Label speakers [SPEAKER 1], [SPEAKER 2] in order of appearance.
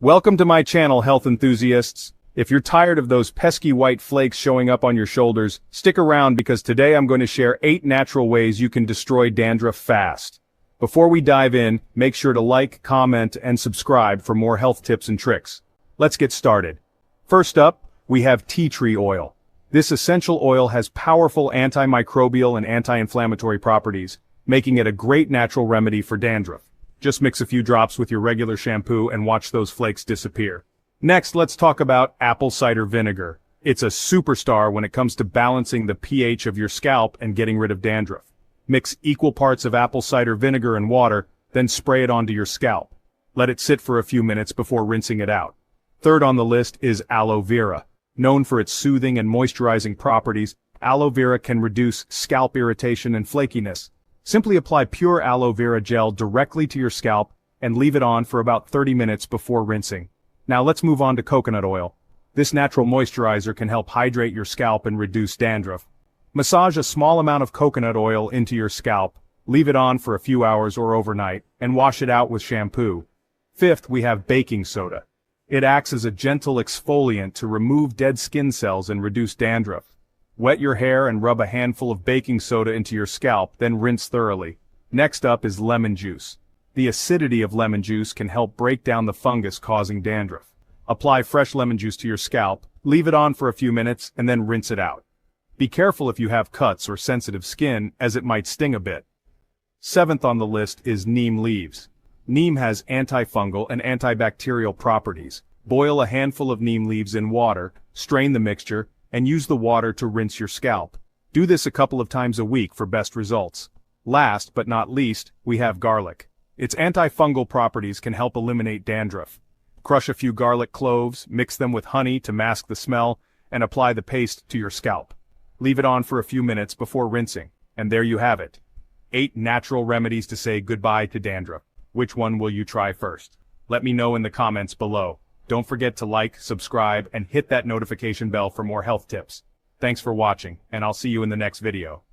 [SPEAKER 1] Welcome to my channel, health enthusiasts. If you're tired of those pesky white flakes showing up on your shoulders, stick around because today I'm going to share 8 natural ways you can destroy dandruff fast. Before we dive in, make sure to like, comment, and subscribe for more health tips and tricks. Let's get started. First up, we have tea tree oil. This essential oil has powerful antimicrobial and anti-inflammatory properties, making it a great natural remedy for dandruff. Just mix a few drops with your regular shampoo and watch those flakes disappear. Next, let's talk about apple cider vinegar. It's a superstar when it comes to balancing the pH of your scalp and getting rid of dandruff. Mix equal parts of apple cider vinegar and water, then spray it onto your scalp. Let it sit for a few minutes before rinsing it out. Third on the list is aloe vera. Known for its soothing and moisturizing properties, aloe vera can reduce scalp irritation and flakiness. Simply apply pure aloe vera gel directly to your scalp and leave it on for about 30 minutes before rinsing. Now let's move on to coconut oil. This natural moisturizer can help hydrate your scalp and reduce dandruff. Massage a small amount of coconut oil into your scalp, leave it on for a few hours or overnight, and wash it out with shampoo. Fifth, we have baking soda. It acts as a gentle exfoliant to remove dead skin cells and reduce dandruff. Wet your hair and rub a handful of baking soda into your scalp, then rinse thoroughly. Next up is lemon juice. The acidity of lemon juice can help break down the fungus causing dandruff. Apply fresh lemon juice to your scalp, leave it on for a few minutes, and then rinse it out. Be careful if you have cuts or sensitive skin, as it might sting a bit. Seventh on the list is neem leaves. Neem has antifungal and antibacterial properties. Boil a handful of neem leaves in water, strain the mixture, and use the water to rinse your scalp. Do this a couple of times a week for best results. Last but not least, we have garlic. Its antifungal properties can help eliminate dandruff. Crush a few garlic cloves, mix them with honey to mask the smell, and apply the paste to your scalp. Leave it on for a few minutes before rinsing, and there you have it. 8 natural remedies to say goodbye to dandruff. Which one will you try first? Let me know in the comments below. Don't forget to like, subscribe, and hit that notification bell for more health tips. Thanks for watching, and I'll see you in the next video.